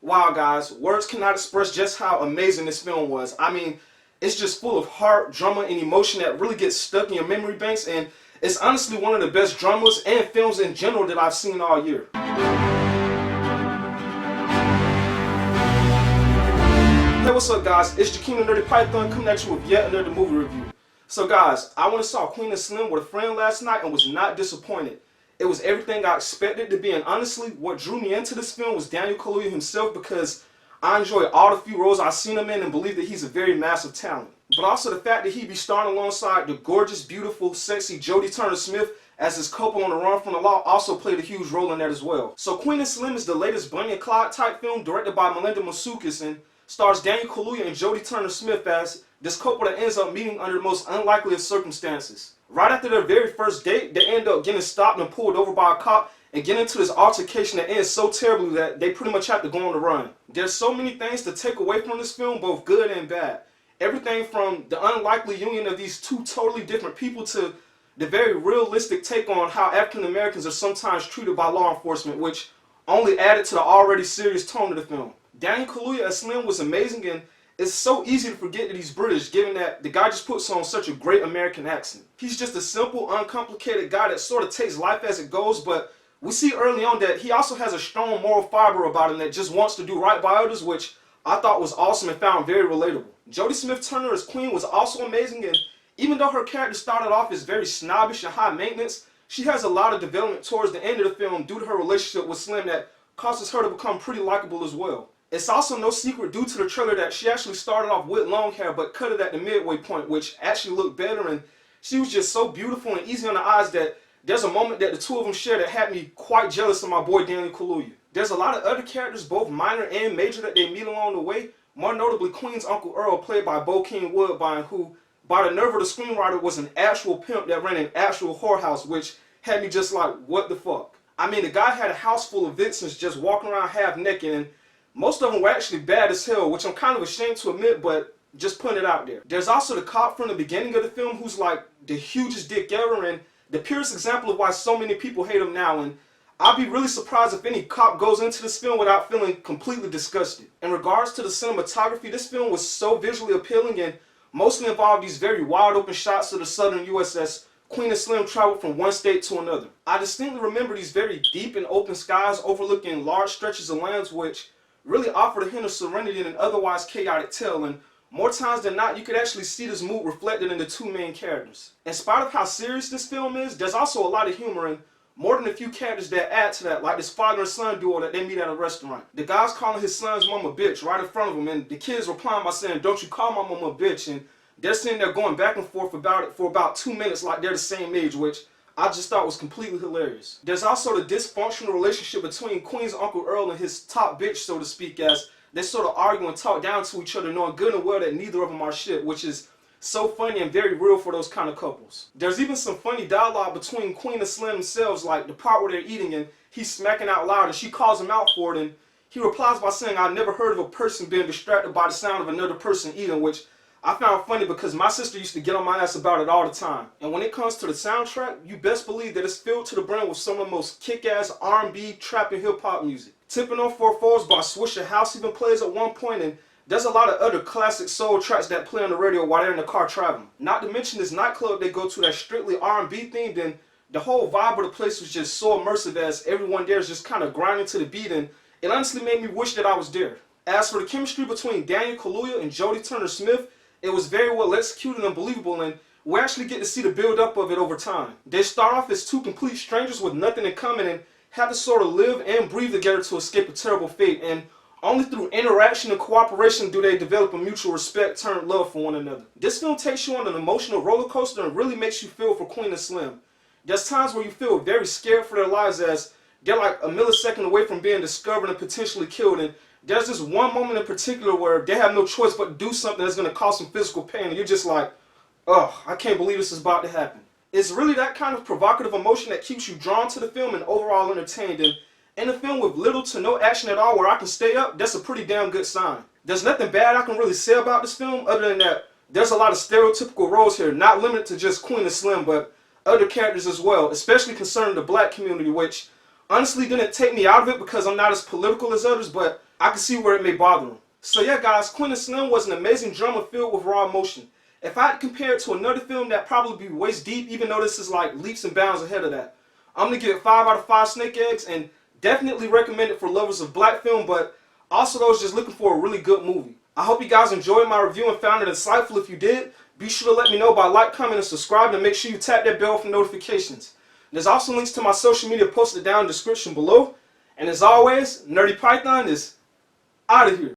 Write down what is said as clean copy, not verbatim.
Wow, guys, words cannot express just how amazing this film was. I mean, it's just full of heart, drama, and emotion that really gets stuck in your memory banks, and it's honestly one of the best dramas and films in general that I've seen all year. Hey, what's up, guys? It's Jakeem the Nerdy Python coming at you with yet another movie review. So, guys, I went and saw Queen and Slim with a friend last night and was not disappointed. It was everything I expected to be, and honestly, what drew me into this film was Daniel Kaluuya himself, because I enjoy all the few roles I've seen him in and believe that he's a very massive talent. But also the fact that he'd be starring alongside the gorgeous, beautiful, sexy Jodie Turner-Smith as his couple on the run from the law also played a huge role in that as well. So Queen and Slim is the latest Bonie and Clyde type film directed by Melinda Masukis and stars Daniel Kaluuya and Jodie Turner-Smith as this couple that ends up meeting under the most unlikely of circumstances. Right after their very first date, they end up getting stopped and pulled over by a cop and get into this altercation that ends so terribly that they pretty much have to go on the run. There's so many things to take away from this film, both good and bad. Everything from the unlikely union of these two totally different people to the very realistic take on how African Americans are sometimes treated by law enforcement, which only added to the already serious tone of the film. Daniel Kaluuya as Slim was amazing, and it's so easy to forget that he's British, given that the guy just puts on such a great American accent. He's just a simple, uncomplicated guy that sort of takes life as it goes, but we see early on that he also has a strong moral fiber about him that just wants to do right by others, which I thought was awesome and found very relatable. Jodie Smith-Turner as Queen was also amazing, and even though her character started off as very snobbish and high maintenance, she has a lot of development towards the end of the film due to her relationship with Slim that causes her to become pretty likable as well. It's also no secret due to the trailer that she actually started off with long hair but cut it at the midway point, which actually looked better, and she was just so beautiful and easy on the eyes that there's a moment that the two of them share that had me quite jealous of my boy Daniel Kaluuya. There's a lot of other characters, both minor and major, that they meet along the way, more notably Queen's Uncle Earl, played by Bokeem Woodbine, who, by the nerve of the screenwriter, was an actual pimp that ran an actual whorehouse, which had me just like, what the fuck? I mean, the guy had a house full of vixens just walking around half naked, and most of them were actually bad as hell, which I'm kind of ashamed to admit, but just putting it out there. There's also the cop from the beginning of the film who's like the hugest dick ever and the purest example of why so many people hate him now, and I'd be really surprised if any cop goes into this film without feeling completely disgusted. In regards to the cinematography, this film was so visually appealing and mostly involved these very wide open shots of the southern US as Queen and Slim traveled from one state to another. I distinctly remember these very deep and open skies overlooking large stretches of lands, which really offered a hint of serenity in an otherwise chaotic tale, and more times than not you could actually see this mood reflected in the two main characters. In spite of how serious this film is, there's also a lot of humor and more than a few characters that add to that, like this father and son duo that they meet at a restaurant. The guy's calling his son's mom a bitch right in front of him, and the kid's replying by saying, "Don't you call my mom a bitch," and they're sitting there going back and forth about it for about 2 minutes like they're the same age, which I just thought was completely hilarious. There's also the dysfunctional relationship between Queen's Uncle Earl and his top bitch, so to speak, as they sort of argue and talk down to each other, knowing good and well that neither of them are shit, which is so funny and very real for those kind of couples. There's even some funny dialogue between Queen and Slim themselves, like the part where they're eating and he's smacking out loud and she calls him out for it, and he replies by saying, "I've never heard of a person being distracted by the sound of another person eating," which I found funny because my sister used to get on my ass about it all the time. And when it comes to the soundtrack, you best believe that it's filled to the brim with some of the most kick-ass R&B, trap, and hip-hop music. Tipping on 4/4s by Swisher House even plays at one point, and there's a lot of other classic soul tracks that play on the radio while they're in the car traveling. Not to mention this nightclub they go to that's strictly R&B themed, and the whole vibe of the place was just so immersive as everyone there is just kind of grinding to the beat, and it honestly made me wish that I was there. As for the chemistry between Daniel Kaluuya and Jodie Turner-Smith, it was very well executed and believable, and we actually get to see the build-up of it over time. They start off as two complete strangers with nothing in common and have to sort of live and breathe together to escape a terrible fate, and only through interaction and cooperation do they develop a mutual respect turned love for one another. This film takes you on an emotional roller coaster and really makes you feel for Queen and Slim. There's times where you feel very scared for their lives as they're like a millisecond away from being discovered and potentially killed, and there's this one moment in particular where they have no choice but to do something that's going to cause some physical pain, and you're just like, ugh, I can't believe this is about to happen. It's really that kind of provocative emotion that keeps you drawn to the film and overall entertained, and in a film with little to no action at all where I can stay up, that's a pretty damn good sign. There's nothing bad I can really say about this film other than that there's a lot of stereotypical roles here, not limited to just Queen and Slim, but other characters as well, especially concerning the black community, which honestly didn't take me out of it because I'm not as political as others, but I can see where it may bother him. So yeah guys, Queen and Slim was an amazing drama filled with raw emotion. If I had to compare it to another film, that'd probably be waist deep, even though this is like leaps and bounds ahead of that. I'm gonna give it 5 out of 5 snake eggs, and definitely recommend it for lovers of black film, but also those just looking for a really good movie. I hope you guys enjoyed my review and found it insightful. If you did, be sure to let me know by like, comment, and subscribe, and make sure you tap that bell for notifications. There's also links to my social media posted down in the description below. And as always, Nerdy Python is out of here.